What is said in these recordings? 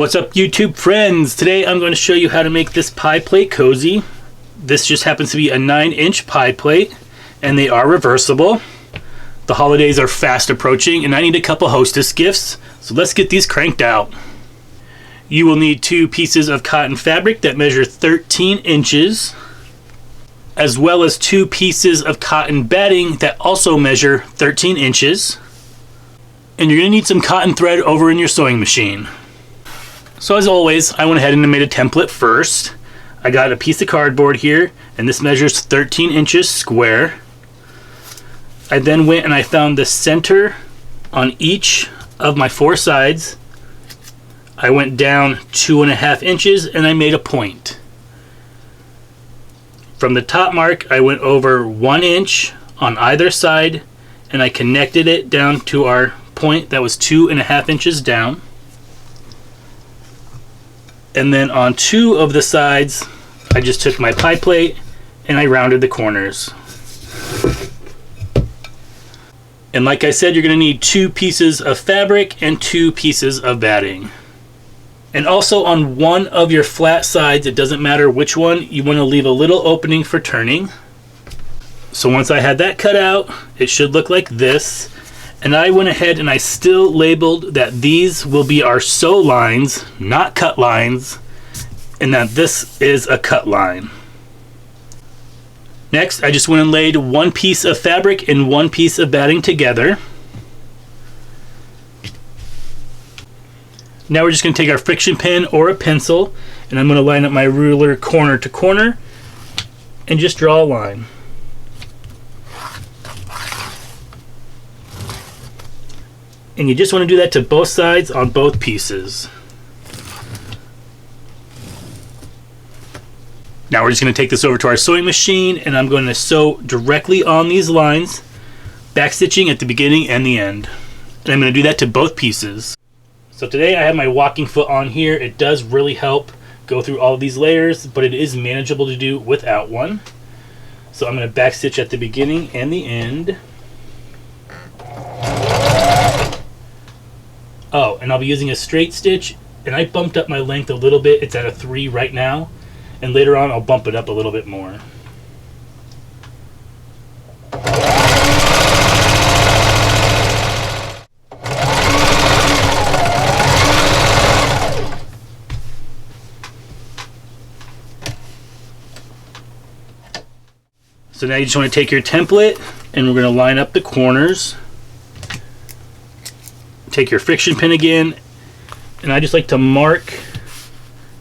What's up, YouTube friends? Today I'm going to show you how to make this pie plate cozy. This just happens to be a 9-inch pie plate, and they are reversible. The holidays are fast approaching, and I need a couple hostess gifts, so let's get these cranked out. You will need 2 pieces of cotton fabric that measure 13 inches, as well as 2 pieces of cotton batting that also measure 13 inches. And you're going to need some cotton thread over in your sewing machine. So as always, I went ahead and made a template first. I got a piece of cardboard here, and this measures 13 inches square. I then went and I found the center on each of my 4 sides. I went down 2.5 inches and I made a point. From the top mark, I went over 1 inch on either side, and I connected it down to our point that was 2.5 inches down. And then on 2 of the sides, I just took my pie plate and I rounded the corners. And like I said, you're going to need 2 pieces of fabric and 2 pieces of batting. And also on one of your flat sides, it doesn't matter which one, you want to leave a little opening for turning. So once I had that cut out, it should look like this. And I went ahead and I still labeled that these will be our sew lines, not cut lines, and that this is a cut line. Next, I just went and laid 1 piece of fabric and 1 piece of batting together. Now we're just going to take our friction pen or a pencil, and I'm going to line up my ruler corner to corner and just draw a line. And you just want to do that to both sides on both pieces. Now we're just going to take this over to our sewing machine, and I'm going to sew directly on these lines, backstitching at the beginning and the end. And I'm going to do that to both pieces. So today I have my walking foot on here. It does really help go through all of these layers, but it is manageable to do without one. So I'm going to backstitch at the beginning and the end. Oh, and I'll be using a straight stitch, and I bumped up my length a little bit. It's at a 3 right now, and later on I'll bump it up a little bit more. So now you just want to take your template, and we're going to line up the corners. Take your friction pin again, and I just like to mark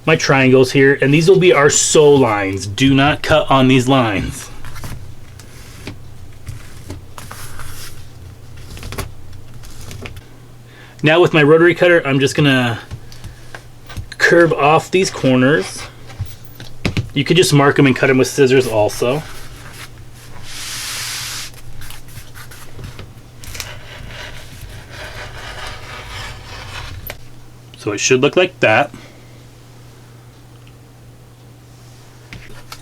my triangles here, and these will be our sew lines. Do not cut on these lines. Now with my rotary cutter, I'm just gonna curve off these corners. You could just mark them and cut them with scissors also. So it should look like that.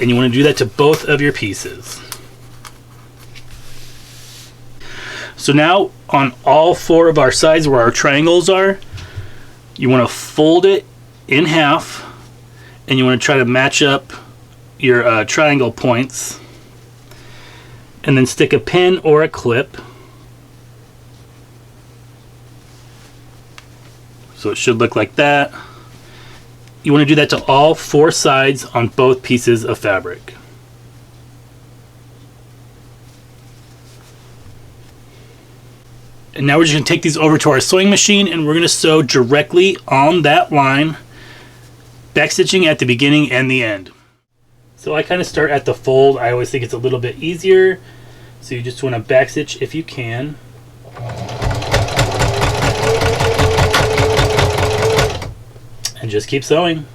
And you want to do that to both of your pieces. So now on all 4 of our sides where our triangles are, you want to fold it in half, and you want to try to match up your triangle points, and then stick a pin or a clip. So it should look like that. You want to do that to all 4 sides on both pieces of fabric. And now we're just going to take these over to our sewing machine, and we're going to sew directly on that line, backstitching at the beginning and the end. So I kind of start at the fold. I always think it's a little bit easier. So you just want to backstitch if you can. And just keep sewing.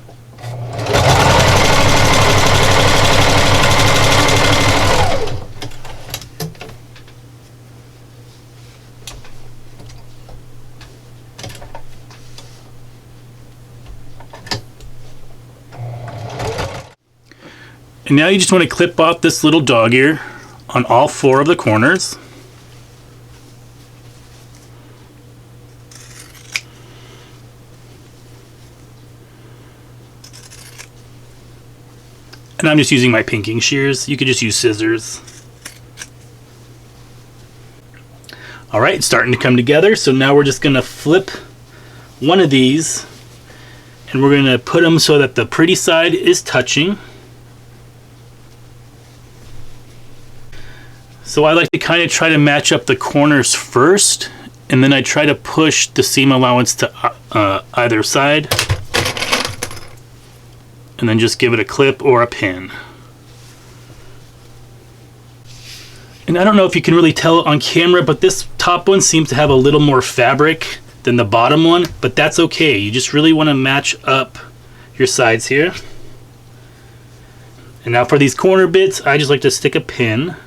And now you just want to clip off this little dog ear on all 4 of the corners. And I'm just using my pinking shears. You could just use scissors. Alright, it's starting to come together, so now we're just going to flip one of these and we're going to put them so that the pretty side is touching. So I like to kind of try to match up the corners first, and then I try to push the seam allowance to either side, and then just give it a clip or a pin. And I don't know if you can really tell on camera, but this top one seems to have a little more fabric than the bottom one, but that's okay. You just really want to match up your sides here. And now for these corner bits, I just like to stick a pin.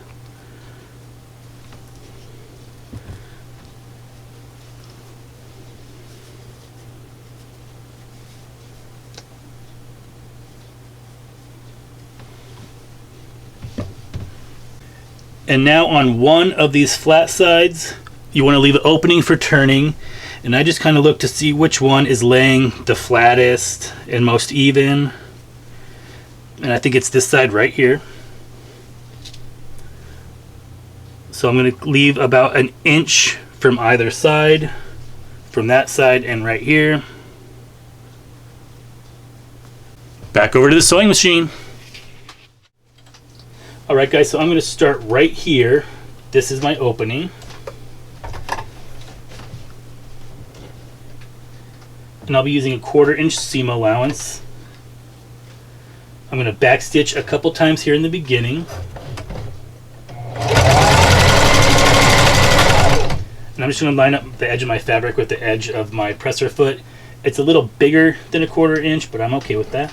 And now on one of these flat sides, you want to leave an opening for turning. And I just kind of look to see which one is laying the flattest and most even. And I think it's this side right here. So I'm going to leave about an inch from either side, from that side and right here. Back over to the sewing machine. Alright guys, so I'm going to start right here. This is my opening. And I'll be using a 1/4 inch seam allowance. I'm going to backstitch a couple times here in the beginning. And I'm just going to line up the edge of my fabric with the edge of my presser foot. It's a little bigger than a 1/4 inch, but I'm okay with that.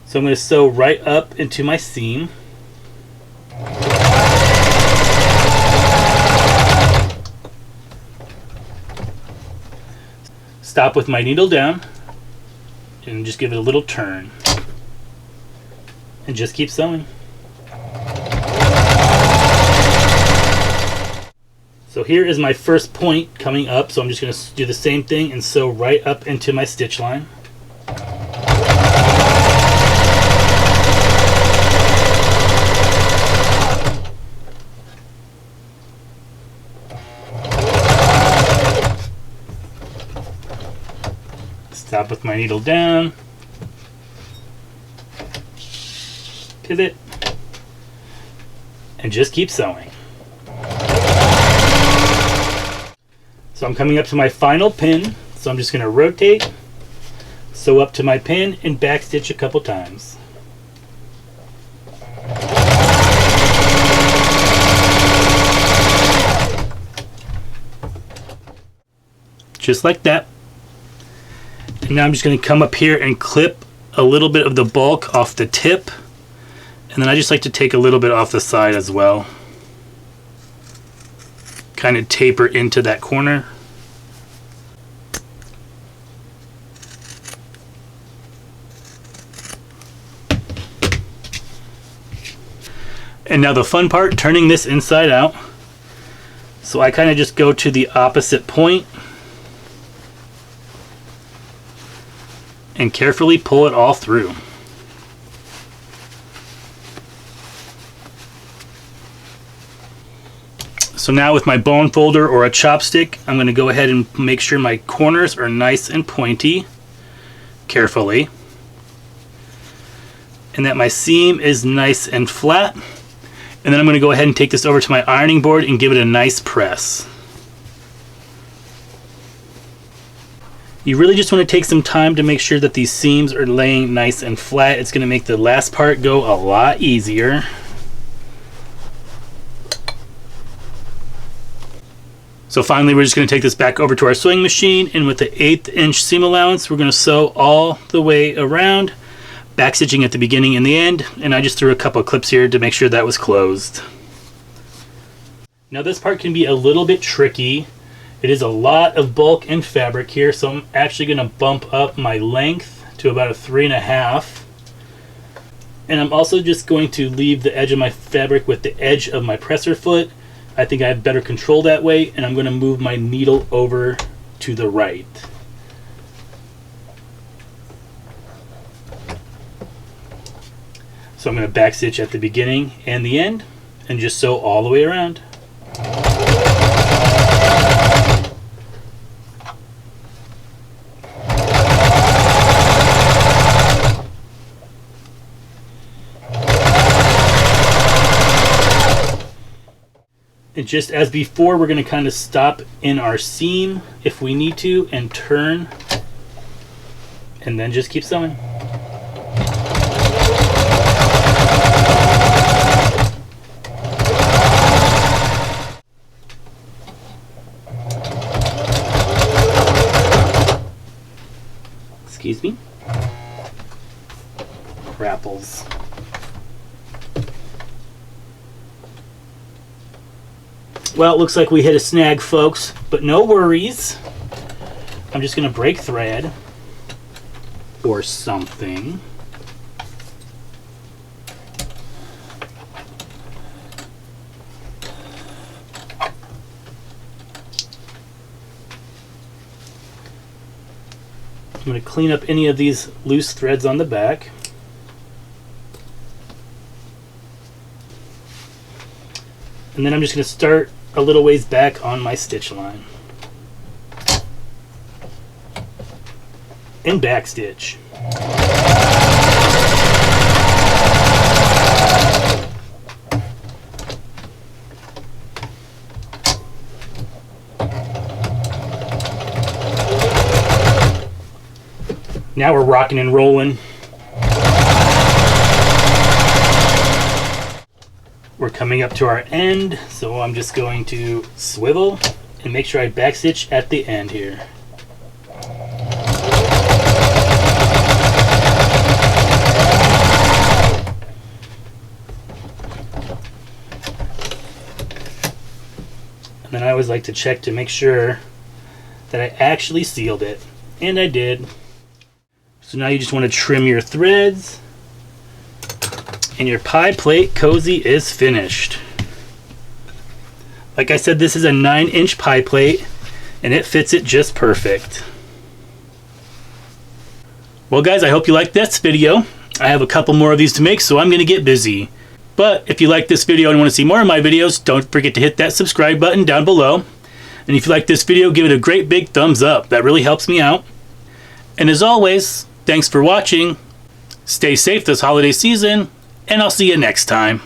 So I'm going to sew right up into my seam. Stop with my needle down and just give it a little turn. And just keep sewing. So here is my first point coming up, so I'm just going to do the same thing and sew right up into my stitch line. Stop with my needle down, pivot, and just keep sewing. So I'm coming up to my final pin, so I'm just going to rotate, sew up to my pin, and backstitch a couple times. Just like that. And now I'm just going to come up here and clip a little bit of the bulk off the tip, and then I just like to take a little bit off the side as well. Kind of taper into that corner. And now the fun part, turning this inside out. So I kind of just go to the opposite point and carefully pull it all through. So now with my bone folder or a chopstick, I'm going to go ahead and make sure my corners are nice and pointy, carefully, and that my seam is nice and flat. And then I'm going to go ahead and take this over to my ironing board and give it a nice press. You really just want to take some time to make sure that these seams are laying nice and flat. It's going to make the last part go a lot easier. So finally, we're just going to take this back over to our sewing machine, and with the 1/8 inch seam allowance, we're going to sew all the way around, backstitching at the beginning and the end, and I just threw a couple of clips here to make sure that was closed. Now this part can be a little bit tricky. It is a lot of bulk and fabric here, so I'm actually going to bump up my length to about a 3.5. And I'm also just going to leave the edge of my fabric with the edge of my presser foot. I think I have better control that way, and I'm going to move my needle over to the right. So I'm going to back stitch at the beginning and the end and just sew all the way around. And just as before, we're going to kind of stop in our seam if we need to and turn, and then just keep sewing. Excuse me. Grapples. Well, it looks like we hit a snag, folks, but no worries. I'm just going to break thread or something. I'm going to clean up any of these loose threads on the back. And then I'm just going to start a little ways back on my stitch line. And back stitch. Now we're rocking and rolling. We're coming up to our end, so I'm just going to swivel and make sure I backstitch at the end here. And then I always like to check to make sure that I actually sealed it, and I did. So now you just want to trim your threads. And your pie plate cozy is finished. Like I said, this is a 9-inch pie plate and it fits it just perfect. Well guys, I hope you liked this video. I have a couple more of these to make, so I'm gonna get busy. But if you like this video and want to see more of my videos, don't forget to hit that subscribe button down below. And if you like this video, give it a great big thumbs up. That really helps me out. And as always, thanks for watching. Stay safe this holiday season, and I'll see you next time.